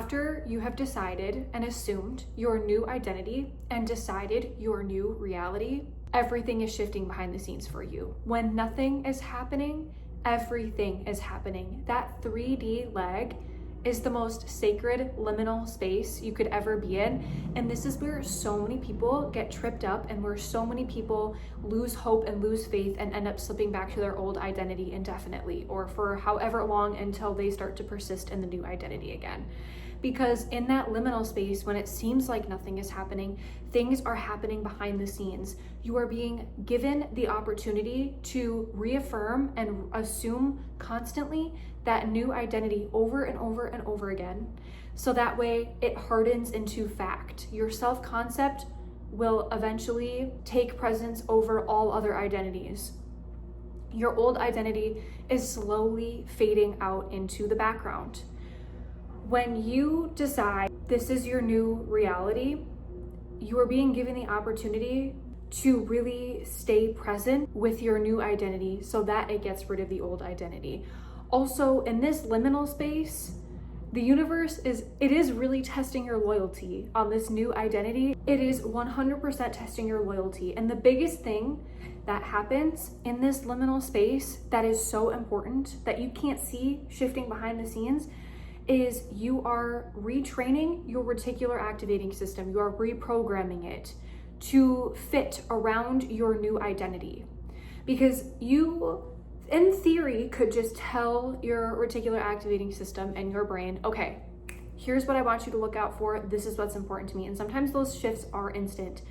after you have decided and assumed your new identity and decided your new reality, everything is shifting behind the scenes for you. When nothing is happening, everything is happening. That 3D leg is the most sacred liminal space you could ever be in. And this is where so many people get tripped up and where so many people lose hope and lose faith and end up slipping back to their old identity indefinitely, or for however long until they start to persist in the new identity again. Because in that liminal space, when it seems like nothing is happening, things are happening behind the scenes. You are being given the opportunity to reaffirm and assume constantly that new identity over and over and over again. So that way it hardens into fact. Your self-concept will eventually take precedence over all other identities. Your old identity is slowly fading out into the background. When you decide this is your new reality, you are being given the opportunity to really stay present with your new identity so that it gets rid of the old identity. Also, in this liminal space, the universe is really testing your loyalty on this new identity. It is 100% testing your loyalty. And the biggest thing that happens in this liminal space that is so important that you can't see shifting behind the scenes is you are retraining your reticular activating system. You are reprogramming it to fit around your new identity. Because you, in theory, could just tell your reticular activating system and your brain, okay, here's what I want you to look out for. This is what's important to me. And sometimes those shifts are instant.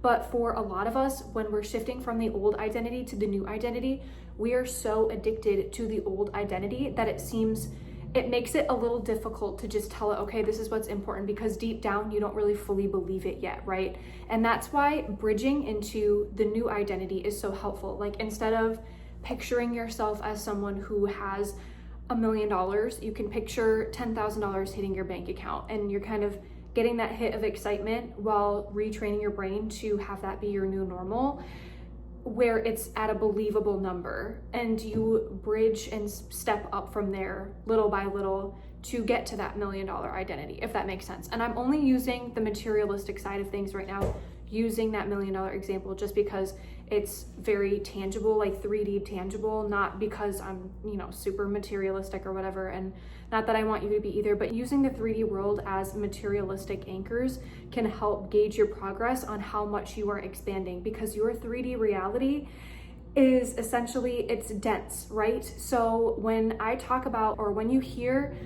But for a lot of us, when we're shifting from the old identity to the new identity, we are so addicted to the old identity that it makes it a little difficult to just tell it, okay, this is what's important, because deep down you don't really fully believe it yet, right? And that's why bridging into the new identity is so helpful. Like, instead of picturing yourself as someone who has $1 million, you can picture $10,000 hitting your bank account, and you're kind of getting that hit of excitement while retraining your brain to have that be your new normal, where it's at a believable number, and you bridge and step up from there little by little to get to that $1 million identity, if that makes sense. And I'm only using the materialistic side of things right now, using that $1 million example just because it's very tangible, like 3D tangible, not because I'm, super materialistic or whatever. And not that I want you to be either, but using the 3D world as materialistic anchors can help gauge your progress on how much you are expanding, because your 3D reality is essentially, it's dense, right? So when I talk about, or when you hear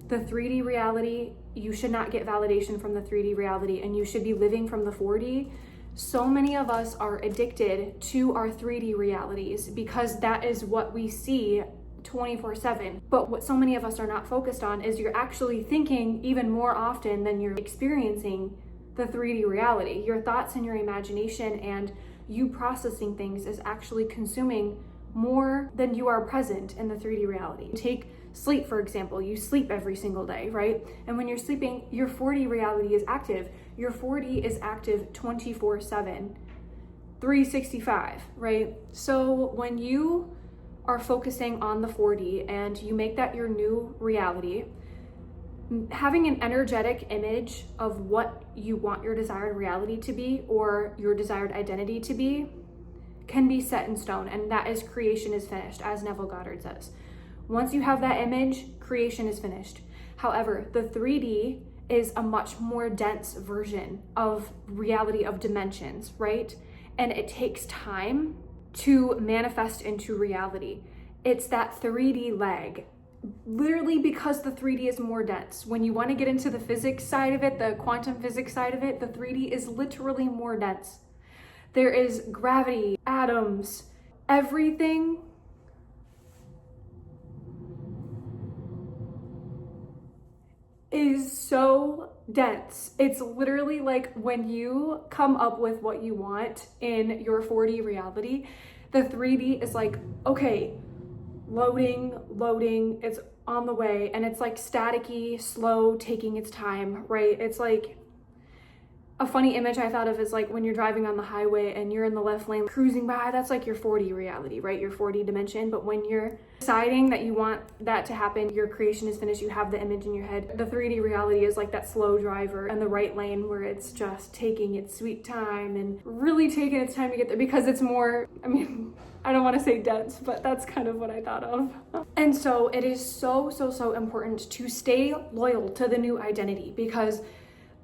the 3D reality, you should not get validation from the 3D reality, and you should be living from the 4D. So many of us are addicted to our 3D realities because that is what we see 24/7. But what so many of us are not focused on is you're actually thinking even more often than you're experiencing the 3D reality. Your thoughts and your imagination and you processing things is actually consuming more than you are present in the 3D reality. Take sleep, for example. You sleep every single day, right? And when you're sleeping, your 4D reality is active. Your 4D is active 24/7, 365, right? So when you are focusing on the 4D and you make that your new reality, having an energetic image of what you want your desired reality to be or your desired identity to be can be set in stone, and that is creation is finished, as Neville Goddard says. Once you have that image, creation is finished. However, the 3D is a much more dense version of reality, of dimensions, right? And it takes time to manifest into reality. It's that 3D leg, literally because the 3D is more dense. When you want to get into the physics side of it, the quantum physics side of it, the 3D is literally more dense. There is gravity, atoms, everything is so dense. It's literally like when you come up with what you want in your 4D reality, the 3D is like, okay, loading, it's on the way, and it's like staticky, slow, taking its time, right? It's like, A funny image I thought of is like when you're driving on the highway and you're in the left lane cruising by, that's like your 4D reality, right? Your 4D dimension. But when you're deciding that you want that to happen, your creation is finished, you have the image in your head. The 3D reality is like that slow driver in the right lane where it's just taking its sweet time and really taking its time to get there because it's more, I mean, I don't want to say dense, but that's kind of what I thought of. And so it is so important to stay loyal to the new identity, because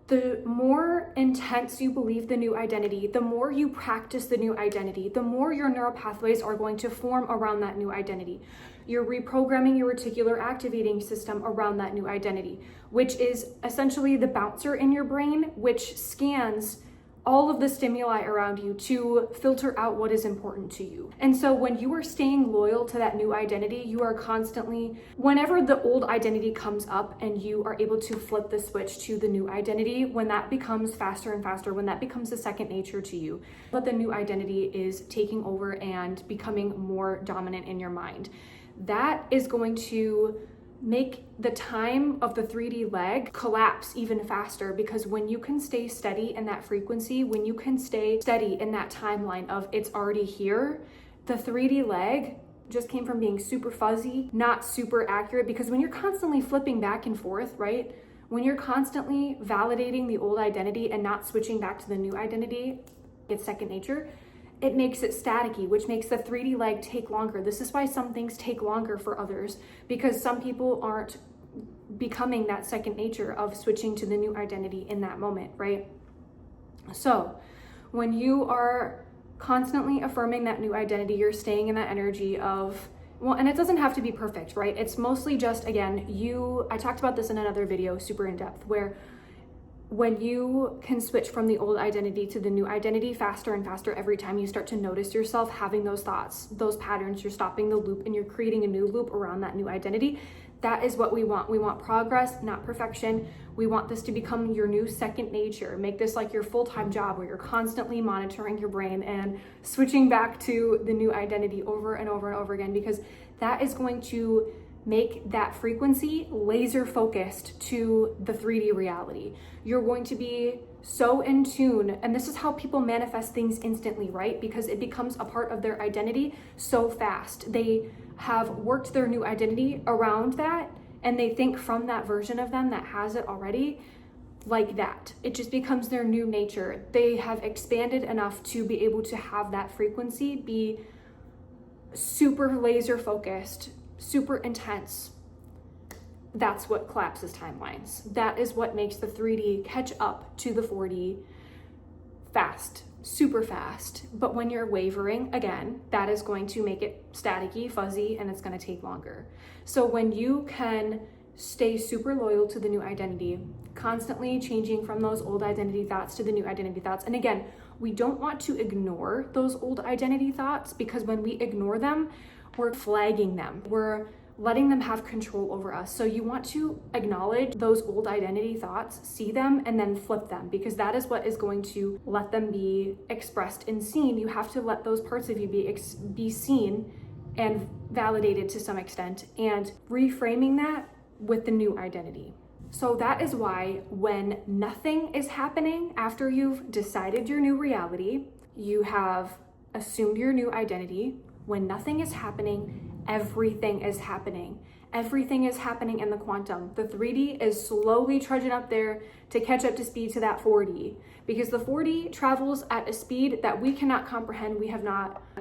the more intense you believe the new identity, the more you practice the new identity, the more your neural pathways are going to form around that new identity. You're reprogramming your reticular activating system around that new identity, which is essentially the bouncer in your brain, which scans all of the stimuli around you to filter out what is important to you. And so when you are staying loyal to that new identity, you are constantly, whenever the old identity comes up and you are able to flip the switch to the new identity, when that becomes faster and faster, when that becomes a second nature to you, but the new identity is taking over and becoming more dominant in your mind, that is going to make the time of the 3D leg collapse even faster, because when you can stay steady in that frequency, when you can stay steady in that timeline of it's already here, the 3D leg just came from being super fuzzy, not super accurate, because when you're constantly flipping back and forth, right? When you're constantly validating the old identity and not switching back to the new identity, it's second nature, it makes it staticky, which makes the 3D leg take longer. This is why some things take longer for others, because some people aren't becoming that second nature of switching to the new identity in that moment, right? So when you are constantly affirming that new identity, you're staying in that energy of, well, and it doesn't have to be perfect, right? It's mostly just, again, I talked about this in another video, super in depth, where when you can switch from the old identity to the new identity faster and faster every time you start to notice yourself having those thoughts, those patterns, you're stopping the loop and you're creating a new loop around that new identity. That is what we want. We want progress, not perfection. We want this to become your new second nature. Make this like your full-time job where you're constantly monitoring your brain and switching back to the new identity over and over and over again, because that is going to make that frequency laser focused to the 3D reality. You're going to be so in tune, and this is how people manifest things instantly, right? Because it becomes a part of their identity so fast. They have worked their new identity around that, and they think from that version of them that has it already like that. It just becomes their new nature. They have expanded enough to be able to have that frequency be super laser focused, super intense. That's what collapses timelines. That is what makes the 3D catch up to the 4D fast, super fast. But when you're wavering, again, that is going to make it staticky, fuzzy, and it's going to take longer. So when you can stay super loyal to the new identity, constantly changing from those old identity thoughts to the new identity thoughts. And again, we don't want to ignore those old identity thoughts, because when we ignore them, we're flagging them. We're letting them have control over us. So you want to acknowledge those old identity thoughts, see them, and then flip them, because that is what is going to let them be expressed and seen. You have to let those parts of you be seen and validated to some extent, and reframing that with the new identity. So that is why when nothing is happening after you've decided your new reality, you have assumed your new identity, when nothing is happening, everything is happening. Everything is happening in the quantum. The 3D is slowly trudging up there to catch up to speed to that 4D, because the 4D travels at a speed that we cannot comprehend.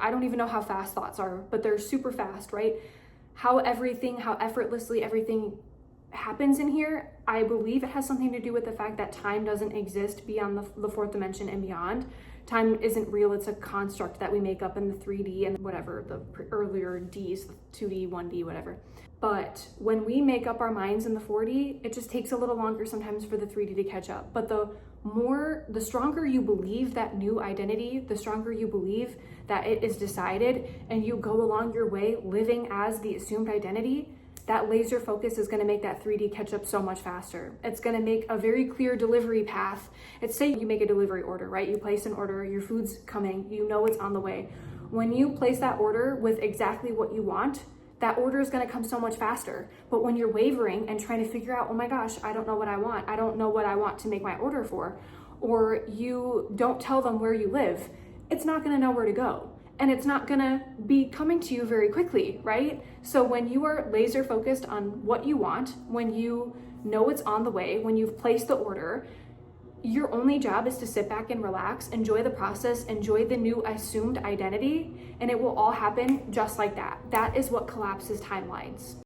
I don't even know how fast thoughts are, but they're super fast, right? How effortlessly everything happens in here, I believe it has something to do with the fact that time doesn't exist beyond the fourth dimension and beyond. Time isn't real, it's a construct that we make up in the 3D and whatever, the earlier Ds, 2D, 1D, whatever. But when we make up our minds in the 4D, it just takes a little longer sometimes for the 3D to catch up. But the stronger you believe that new identity, the stronger you believe that it is decided, and you go along your way living as the assumed identity, that laser focus is going to make that 3D catch up so much faster. It's going to make a very clear delivery path. It's say you make a delivery order, right? You place an order, your food's coming, you know it's on the way. When you place that order with exactly what you want, that order is going to come so much faster. But when you're wavering and trying to figure out, oh my gosh, I don't know what I want. I don't know what I want to make my order for. or you don't tell them where you live, it's not going to know where to go. And it's not going to be coming to you very quickly, right? So when you are laser focused on what you want, when you know it's on the way, when you've placed the order, your only job is to sit back and relax, enjoy the process, enjoy the new assumed identity, and it will all happen just like that. That is what collapses timelines.